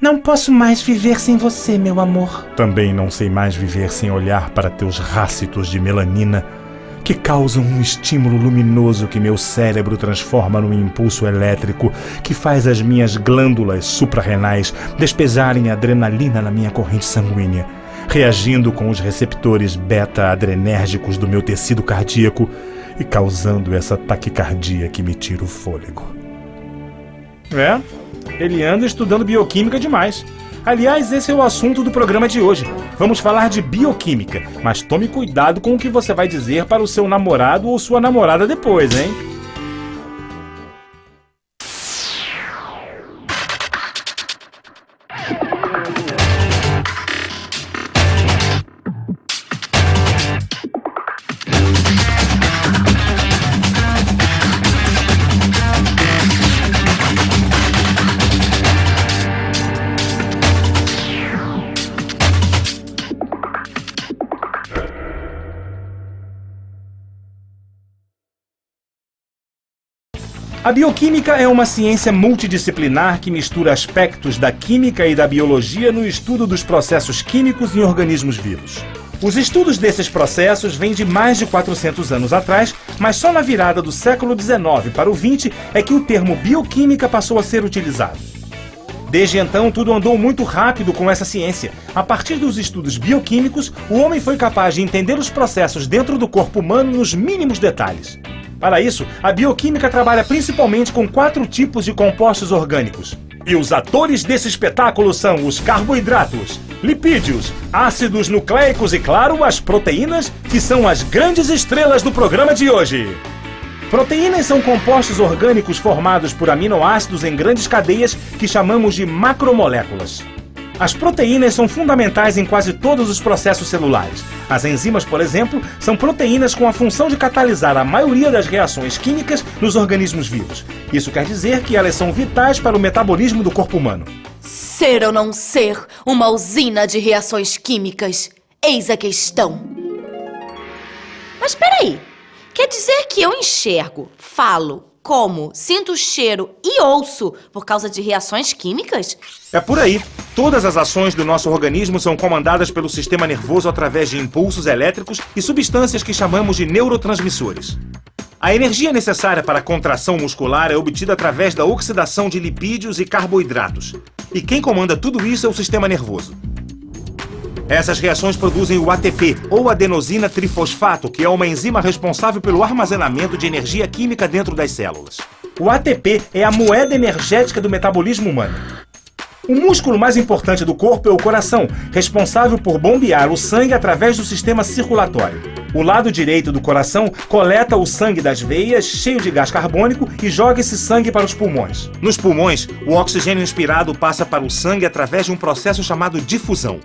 Não posso mais viver sem você, meu amor. Também não sei mais viver sem olhar para teus rácitos de melanina, que causam um estímulo luminoso que meu cérebro transforma num impulso elétrico que faz as minhas glândulas suprarrenais despejarem adrenalina na minha corrente sanguínea, reagindo com os receptores beta-adrenérgicos do meu tecido cardíaco e causando essa taquicardia que me tira o fôlego. Ele anda estudando bioquímica demais. Aliás, esse é o assunto do programa de hoje. Vamos falar de bioquímica, mas tome cuidado com o que você vai dizer para o seu namorado ou sua namorada depois, hein? A bioquímica é uma ciência multidisciplinar que mistura aspectos da química e da biologia no estudo dos processos químicos em organismos vivos. Os estudos desses processos vêm de mais de 400 anos atrás, mas só na virada do século XIX para o XX é que o termo bioquímica passou a ser utilizado. Desde então, tudo andou muito rápido com essa ciência. A partir dos estudos bioquímicos, o homem foi capaz de entender os processos dentro do corpo humano nos mínimos detalhes. Para isso, a bioquímica trabalha principalmente com 4 tipos de compostos orgânicos. E os atores desse espetáculo são os carboidratos, lipídios, ácidos nucleicos e, claro, as proteínas, que são as grandes estrelas do programa de hoje. Proteínas são compostos orgânicos formados por aminoácidos em grandes cadeias que chamamos de macromoléculas. As proteínas são fundamentais em quase todos os processos celulares. As enzimas, por exemplo, são proteínas com a função de catalisar a maioria das reações químicas nos organismos vivos. Isso quer dizer que elas são vitais para o metabolismo do corpo humano. Ser ou não ser uma usina de reações químicas? Eis a questão. Mas peraí, quer dizer que eu enxergo, falo, como, sinto o cheiro e ouço por causa de reações químicas? É por aí. Todas as ações do nosso organismo são comandadas pelo sistema nervoso através de impulsos elétricos e substâncias que chamamos de neurotransmissores. A energia necessária para a contração muscular é obtida através da oxidação de lipídios e carboidratos. E quem comanda tudo isso é o sistema nervoso. Essas reações produzem o ATP, ou adenosina trifosfato, que é uma enzima responsável pelo armazenamento de energia química dentro das células. O ATP é a moeda energética do metabolismo humano. O músculo mais importante do corpo é o coração, responsável por bombear o sangue através do sistema circulatório. O lado direito do coração coleta o sangue das veias, cheio de gás carbônico, e joga esse sangue para os pulmões. Nos pulmões, o oxigênio inspirado passa para o sangue através de um processo chamado difusão.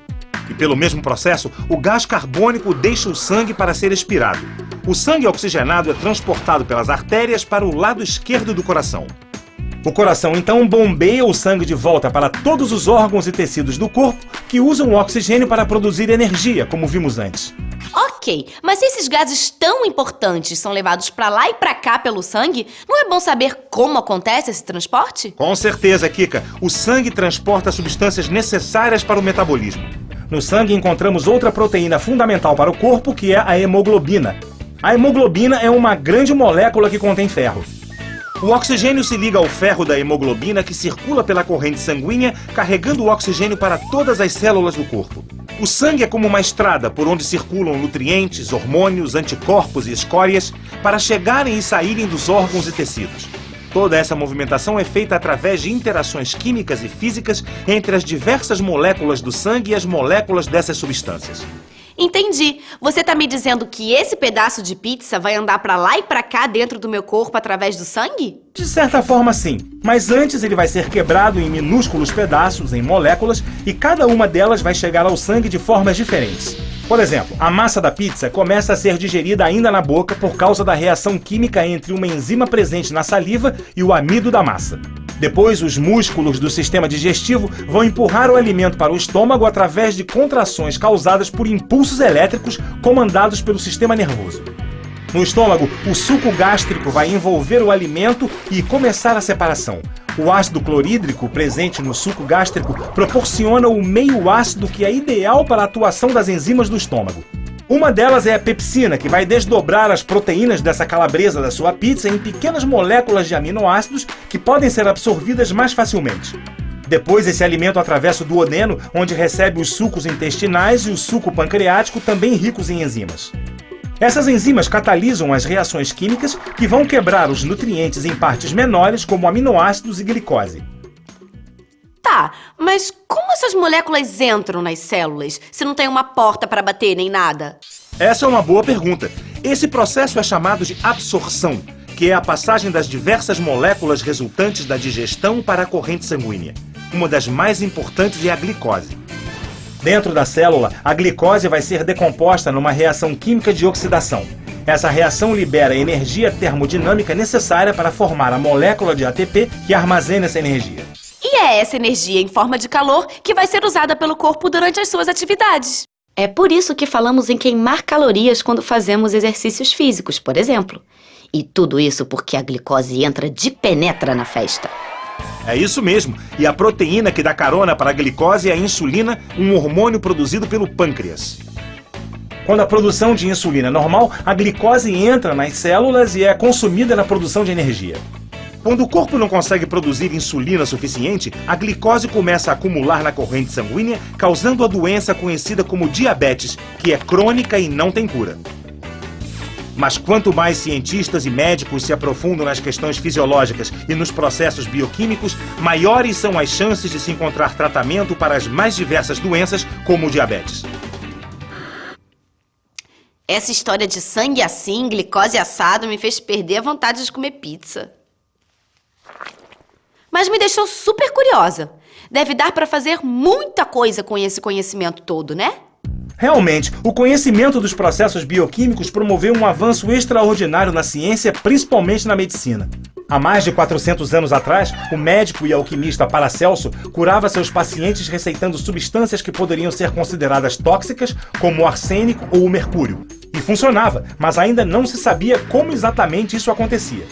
E pelo mesmo processo, o gás carbônico deixa o sangue para ser expirado. O sangue oxigenado é transportado pelas artérias para o lado esquerdo do coração. O coração então bombeia o sangue de volta para todos os órgãos e tecidos do corpo que usam o oxigênio para produzir energia, como vimos antes. Ok, mas se esses gases tão importantes são levados pra lá e pra cá pelo sangue, não é bom saber como acontece esse transporte? Com certeza, Kika. O sangue transporta substâncias necessárias para o metabolismo. No sangue encontramos outra proteína fundamental para o corpo, que é a hemoglobina. A hemoglobina é uma grande molécula que contém ferro. O oxigênio se liga ao ferro da hemoglobina, que circula pela corrente sanguínea, carregando o oxigênio para todas as células do corpo. O sangue é como uma estrada por onde circulam nutrientes, hormônios, anticorpos e escórias para chegarem e saírem dos órgãos e tecidos. Toda essa movimentação é feita através de interações químicas e físicas entre as diversas moléculas do sangue e as moléculas dessas substâncias. Entendi. Você tá me dizendo que esse pedaço de pizza vai andar pra lá e pra cá dentro do meu corpo através do sangue? De certa forma, sim. Mas antes ele vai ser quebrado em minúsculos pedaços, em moléculas, e cada uma delas vai chegar ao sangue de formas diferentes. Por exemplo, a massa da pizza começa a ser digerida ainda na boca por causa da reação química entre uma enzima presente na saliva e o amido da massa. Depois, os músculos do sistema digestivo vão empurrar o alimento para o estômago através de contrações causadas por impulsos elétricos comandados pelo sistema nervoso. No estômago, o suco gástrico vai envolver o alimento e começar a separação. O ácido clorídrico presente no suco gástrico proporciona o meio ácido que é ideal para a atuação das enzimas do estômago. Uma delas é a pepsina, que vai desdobrar as proteínas dessa calabresa da sua pizza em pequenas moléculas de aminoácidos que podem ser absorvidas mais facilmente. Depois, esse alimento atravessa o duodeno, onde recebe os sucos intestinais e o suco pancreático, também ricos em enzimas. Essas enzimas catalisam as reações químicas que vão quebrar os nutrientes em partes menores, como aminoácidos e glicose. Tá, mas como essas moléculas entram nas células, se não tem uma porta para bater nem nada? Essa é uma boa pergunta. Esse processo é chamado de absorção, que é a passagem das diversas moléculas resultantes da digestão para a corrente sanguínea. Uma das mais importantes é a glicose. Dentro da célula, a glicose vai ser decomposta numa reação química de oxidação. Essa reação libera a energia termodinâmica necessária para formar a molécula de ATP que armazena essa energia. E é essa energia em forma de calor que vai ser usada pelo corpo durante as suas atividades. É por isso que falamos em queimar calorias quando fazemos exercícios físicos, por exemplo. E tudo isso porque a glicose entra de penetra na festa. É isso mesmo. E a proteína que dá carona para a glicose é a insulina, um hormônio produzido pelo pâncreas. Quando a produção de insulina é normal, a glicose entra nas células e é consumida na produção de energia. Quando o corpo não consegue produzir insulina suficiente, a glicose começa a acumular na corrente sanguínea, causando a doença conhecida como diabetes, que é crônica e não tem cura. Mas quanto mais cientistas e médicos se aprofundam nas questões fisiológicas e nos processos bioquímicos, maiores são as chances de se encontrar tratamento para as mais diversas doenças, como o diabetes. Essa história de sangue assim, glicose assado, me fez perder a vontade de comer pizza. Mas me deixou super curiosa. Deve dar para fazer muita coisa com esse conhecimento todo, né? Realmente, o conhecimento dos processos bioquímicos promoveu um avanço extraordinário na ciência, principalmente na medicina. Há mais de 400 anos atrás, o médico e alquimista Paracelso curava seus pacientes receitando substâncias que poderiam ser consideradas tóxicas, como o arsênico ou o mercúrio. E funcionava, mas ainda não se sabia como exatamente isso acontecia.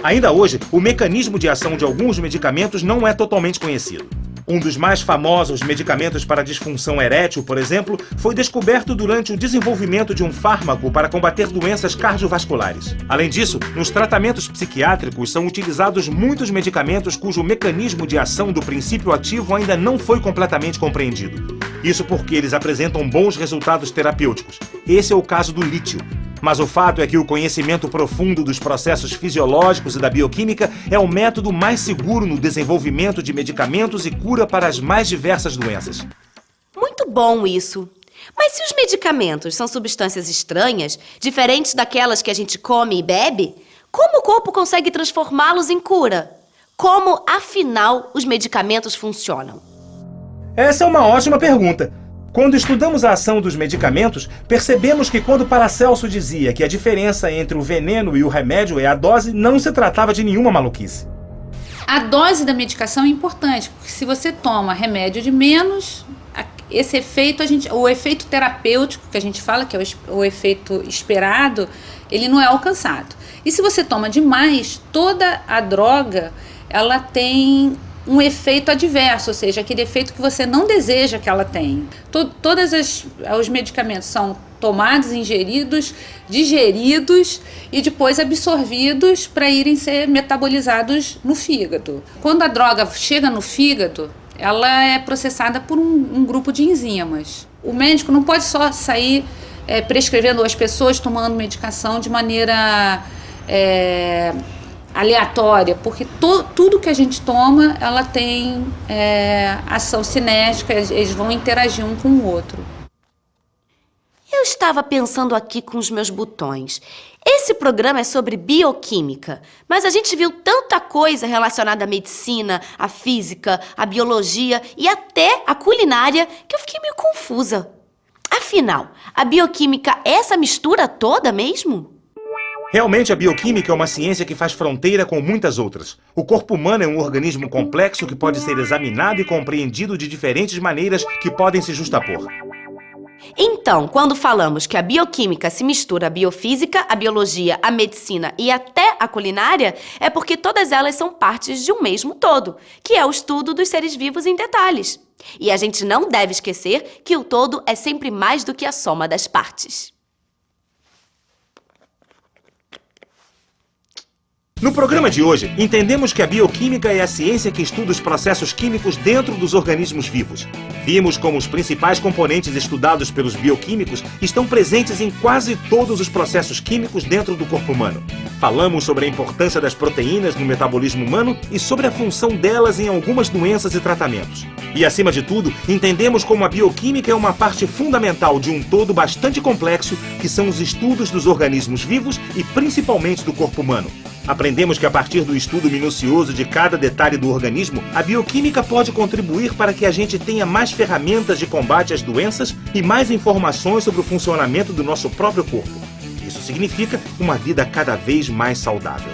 Ainda hoje, o mecanismo de ação de alguns medicamentos não é totalmente conhecido. Um dos mais famosos medicamentos para disfunção erétil, por exemplo, foi descoberto durante o desenvolvimento de um fármaco para combater doenças cardiovasculares. Além disso, nos tratamentos psiquiátricos são utilizados muitos medicamentos cujo mecanismo de ação do princípio ativo ainda não foi completamente compreendido. Isso porque eles apresentam bons resultados terapêuticos. Esse é o caso do lítio. Mas o fato é que o conhecimento profundo dos processos fisiológicos e da bioquímica é o método mais seguro no desenvolvimento de medicamentos e cura para as mais diversas doenças. Muito bom isso. Mas se os medicamentos são substâncias estranhas, diferentes daquelas que a gente come e bebe, como o corpo consegue transformá-los em cura? Como, afinal, os medicamentos funcionam? Essa é uma ótima pergunta. Quando estudamos a ação dos medicamentos, percebemos que quando Paracelso dizia que a diferença entre o veneno e o remédio é a dose, não se tratava de nenhuma maluquice. A dose da medicação é importante, porque se você toma remédio de menos, esse efeito, o efeito terapêutico que a gente fala, que é o efeito esperado, ele não é alcançado. E se você toma demais, toda a droga, ela tem um efeito adverso, ou seja, aquele efeito que você não deseja que ela tenha. Todos os medicamentos são tomados, ingeridos, digeridos e depois absorvidos para irem ser metabolizados no fígado. Quando a droga chega no fígado, ela é processada por um grupo de enzimas. O médico não pode só sair prescrevendo as pessoas tomando medicação de maneira aleatória, porque tudo que a gente toma, ela tem ação cinética, eles vão interagir um com o outro. Eu estava pensando aqui com os meus botões. Esse programa é sobre bioquímica, mas a gente viu tanta coisa relacionada à medicina, à física, à biologia e até à culinária que eu fiquei meio confusa. Afinal, a bioquímica é essa mistura toda mesmo? Realmente, a bioquímica é uma ciência que faz fronteira com muitas outras. O corpo humano é um organismo complexo que pode ser examinado e compreendido de diferentes maneiras que podem se justapor. Então, quando falamos que a bioquímica se mistura à biofísica, à biologia, à medicina e até à culinária, é porque todas elas são partes de um mesmo todo, que é o estudo dos seres vivos em detalhes. E a gente não deve esquecer que o todo é sempre mais do que a soma das partes. No programa de hoje, entendemos que a bioquímica é a ciência que estuda os processos químicos dentro dos organismos vivos. Vimos como os principais componentes estudados pelos bioquímicos estão presentes em quase todos os processos químicos dentro do corpo humano. Falamos sobre a importância das proteínas no metabolismo humano e sobre a função delas em algumas doenças e tratamentos. E, acima de tudo, entendemos como a bioquímica é uma parte fundamental de um todo bastante complexo, que são os estudos dos organismos vivos e principalmente do corpo humano. Aprendemos que a partir do estudo minucioso de cada detalhe do organismo, a bioquímica pode contribuir para que a gente tenha mais ferramentas de combate às doenças e mais informações sobre o funcionamento do nosso próprio corpo. Isso significa uma vida cada vez mais saudável.